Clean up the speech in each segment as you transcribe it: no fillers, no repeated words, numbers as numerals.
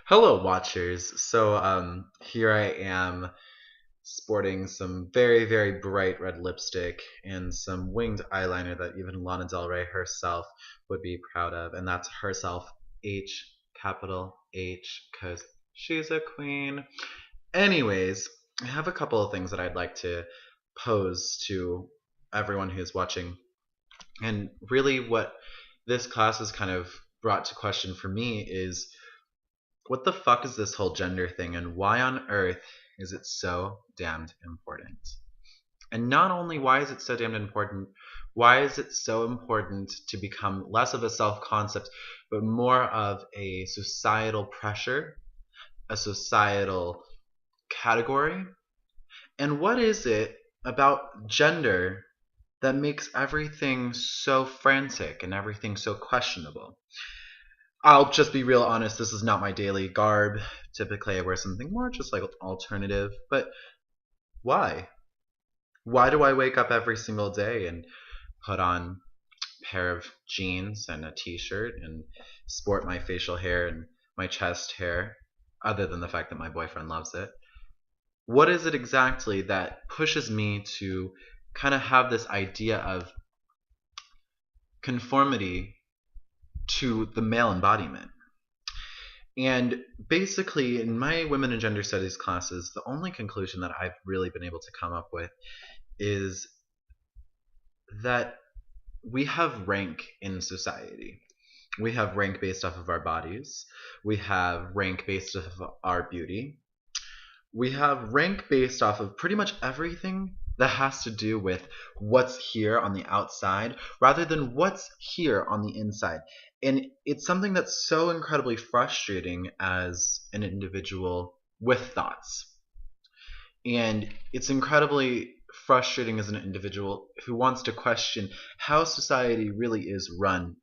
Hello, watchers. Here I am sporting some very, very bright red lipstick and some winged eyeliner that even Lana Del Rey herself would be proud of. And that's herself, H, capital H, because she's a queen. Anyways, I have a couple of things that I'd like to pose to everyone who's watching. And really, what this class has kind of brought to question for me is what the fuck is this whole gender thing and why on earth is it so damned important? And not only why is it so damned important, why is it so important to become less of a self concept, but more of a societal pressure, a societal category? And what is it about gender that makes everything so frantic and everything so questionable? I'll just be real honest, this is not my daily garb. Typically, I wear something more just like alternative. But why? Why do I wake up every single day and put on a pair of jeans and a t shirt and sport my facial hair and my chest hair, other than the fact that my boyfriend loves it? What is it exactly that pushes me to kind of have this idea of conformity to the male embodiment? And basically, in my women and gender studies classes, the only conclusion that I've really been able to come up with is that we have rank in society. We have rank based off of our bodies. We have rank based off of our beauty. We have rank based off of pretty much everything that has to do with what's here on the outside rather than what's here on the inside. And it's something that's so incredibly frustrating as an individual with thoughts. And it's incredibly frustrating as an individual who wants to question how society really is run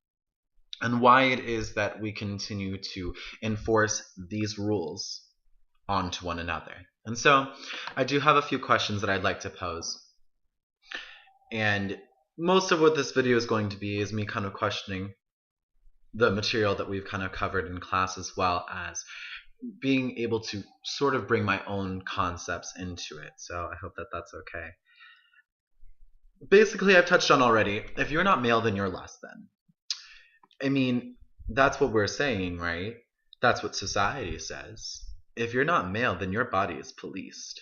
and why it is that we continue to enforce these rules onto one another. And so I do have a few questions that I'd like to pose. And most of what this video is going to be is me kind of questioning the material that we've kind of covered in class, as well as being able to sort of bring my own concepts into it. So I hope that that's okay. Basically, I've touched on already, if you're not male, then you're less than. I mean, that's what we're saying, right? That's what society says. If you're not male, then your body is policed.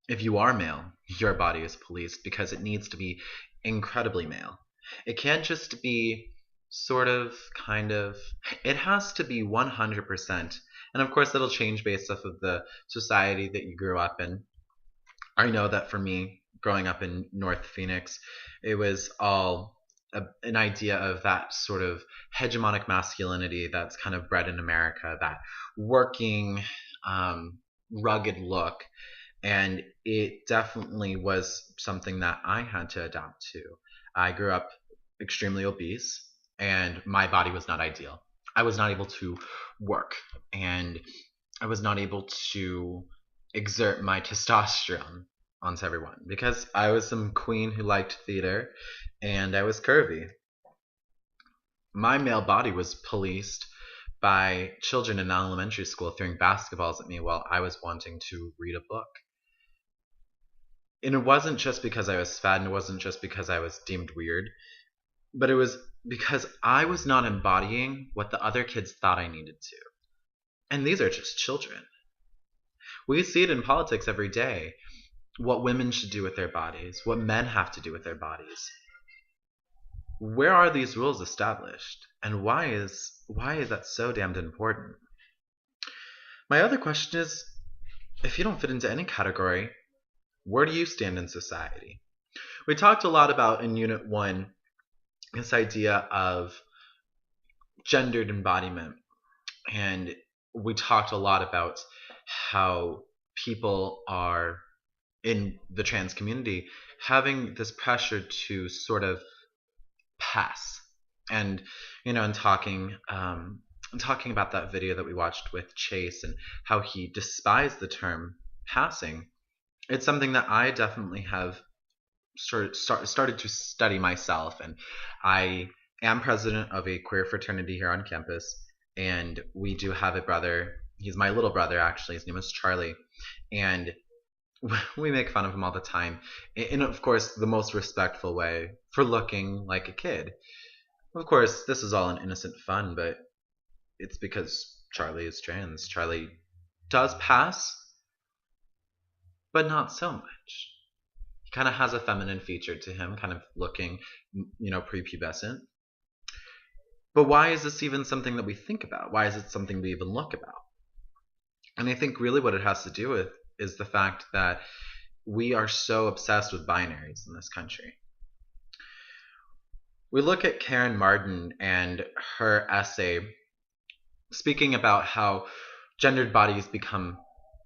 If you are male, your body is policed because it needs to be incredibly male. It can't just be sort of, kind of, it has to be 100%. And of course, that'll change based off of the society that you grew up in. I know that for me, growing up in North Phoenix, it was all an idea of that sort of hegemonic masculinity that's kind of bred in America, that working, rugged look. And it definitely was something that I had to adapt to. I grew up extremely obese, and my body was not ideal. I was not able to work, and I was not able to exert my testosterone onto everyone because I was some queen who liked theater and I was curvy. My male body was policed by children in elementary school throwing basketballs at me while I was wanting to read a book. And it wasn't just because I was fat, and it wasn't just because I was deemed weird, but it was because I was not embodying what the other kids thought I needed to. And these are just children. We see it in politics every day. What women should do with their bodies, what men have to do with their bodies. Where are these rules established? And why is that so damned important? My other question is, if you don't fit into any category, where do you stand in society? We talked a lot about in Unit 1 this idea of gendered embodiment. And we talked a lot about how people are in the trans community having this pressure to sort of pass. And and talking about that video that we watched with Chase and how he despised the term passing, it's something that I definitely have started to study myself. And I am president of a queer fraternity here on campus, and we do have a brother. He's my little brother, actually. His name is Charlie, and we make fun of him all the time, in of course the most respectful way, for looking like a kid. Of course, this is all in innocent fun, but it's because Charlie is trans. Charlie does pass, but not so much. He kind of has a feminine feature to him, kind of looking, prepubescent. But why is this even something that we think about? Why is it something we even look about? And I think really what it has to do with is the fact that we are so obsessed with binaries in this country. We look at Karen Martin and her essay speaking about how gendered bodies become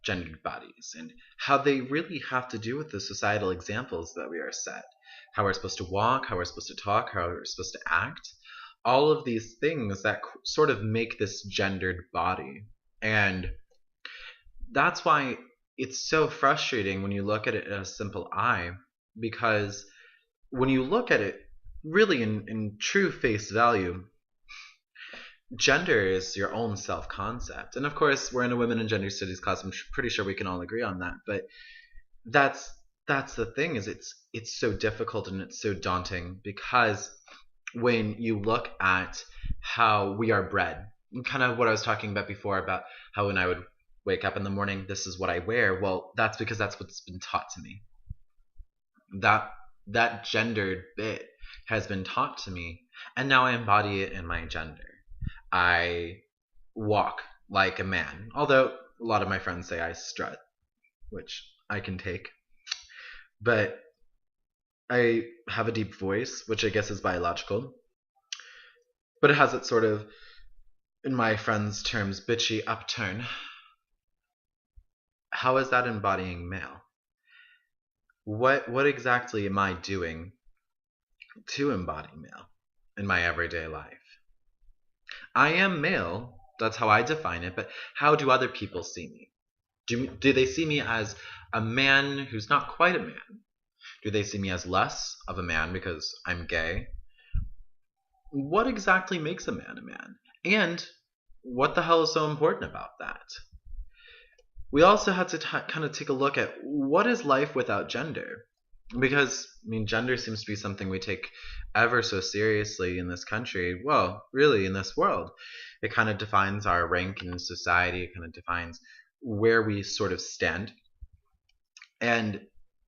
gendered bodies and how they really have to do with the societal examples that we are set. How we're supposed to walk, how we're supposed to talk, how we're supposed to act. All of these things that sort of make this gendered body. And that's why it's so frustrating when you look at it in a simple eye, because when you look at it really in true face value, gender is your own self-concept. And of course, we're in a women and gender studies class. I'm pretty sure we can all agree on that. But that's the thing, is it's so difficult and it's so daunting, because when you look at how we are bred, kind of what I was talking about before, about how when I would wake up in the morning, this is what I wear. Well, that's because that's what's been taught to me. That gendered bit has been taught to me, and now I embody it in my gender. I walk like a man, although a lot of my friends say I strut, which I can take. But I have a deep voice, which I guess is biological, but it has that sort of, in my friends' terms, bitchy upturn. How is that embodying male? What exactly am I doing to embody male in my everyday life? I am male, that's how I define it, but how do other people see me? Do they see me as a man who's not quite a man? Do they see me as less of a man because I'm gay? What exactly makes a man a man? And what the hell is so important about that? We also have to kind of take a look at what is life without gender. Because, gender seems to be something we take ever so seriously in this country. Well, really, in this world. It kind of defines our rank in society. It kind of defines where we sort of stand. And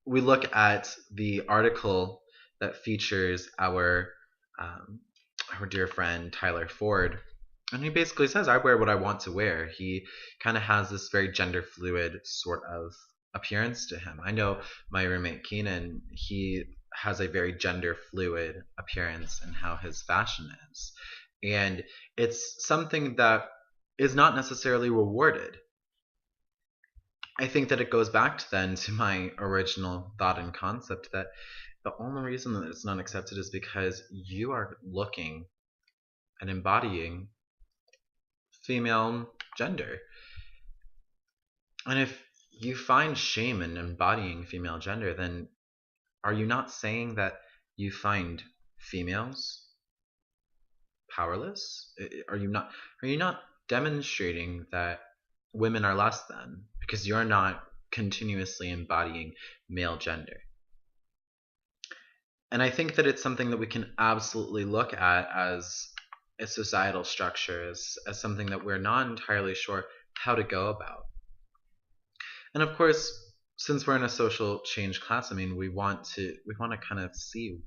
we look at the article that features our dear friend Tyler Ford, and he basically says, I wear what I want to wear. He kind of has this very gender fluid sort of appearance to him. I know my roommate Keenan, he has a very gender fluid appearance in how his fashion is. And it's something that is not necessarily rewarded. I think that it goes back then to my original thought and concept that the only reason that it's not accepted is because you are looking and embodying female gender. And if you find shame in embodying female gender, then are you not saying that you find females powerless? Are you not demonstrating that women are less than because you're not continuously embodying male gender? And I think that it's something that we can absolutely look at as a societal structure, as something that we're not entirely sure how to go about. And of course, since we're in a social change class, we want to kind of see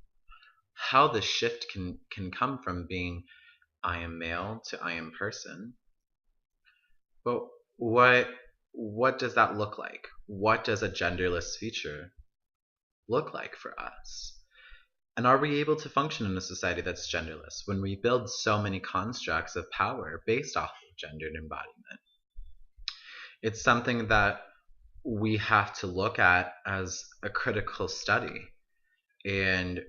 how the shift can come from being I am male to I am person. But what does that look like? What does a genderless future look like for us? And are we able to function in a society that's genderless when we build so many constructs of power based off of gendered embodiment? It's something that we have to look at as a critical study. And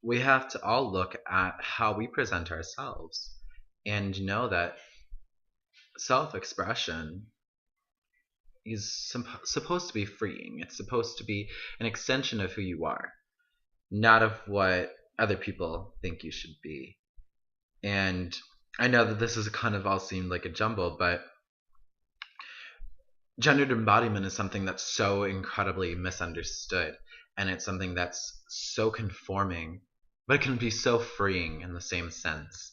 we have to all look at how we present ourselves and know that self-expression is supposed to be freeing. It's supposed to be an extension of who you are, not of what other people think you should be. And I know that this is kind of all seemed like a jumble, but gendered embodiment is something that's so incredibly misunderstood, and it's something that's so conforming, but it can be so freeing in the same sense.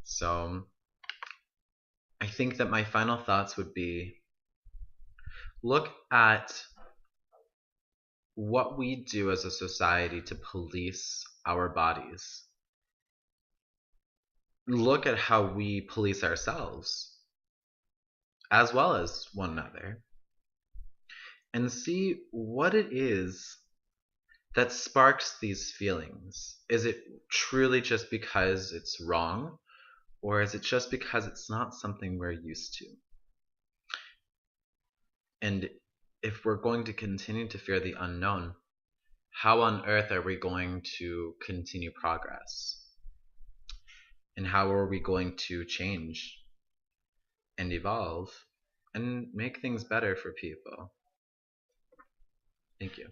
So I think that my final thoughts would be, look at what we do as a society to police our bodies. Look at how we police ourselves as well as one another, and see what it is that sparks these feelings. Is it truly just because it's wrong, or is it just because it's not something we're used to? And if we're going to continue to fear the unknown, how on earth are we going to continue progress? And how are we going to change and evolve and make things better for people? Thank you.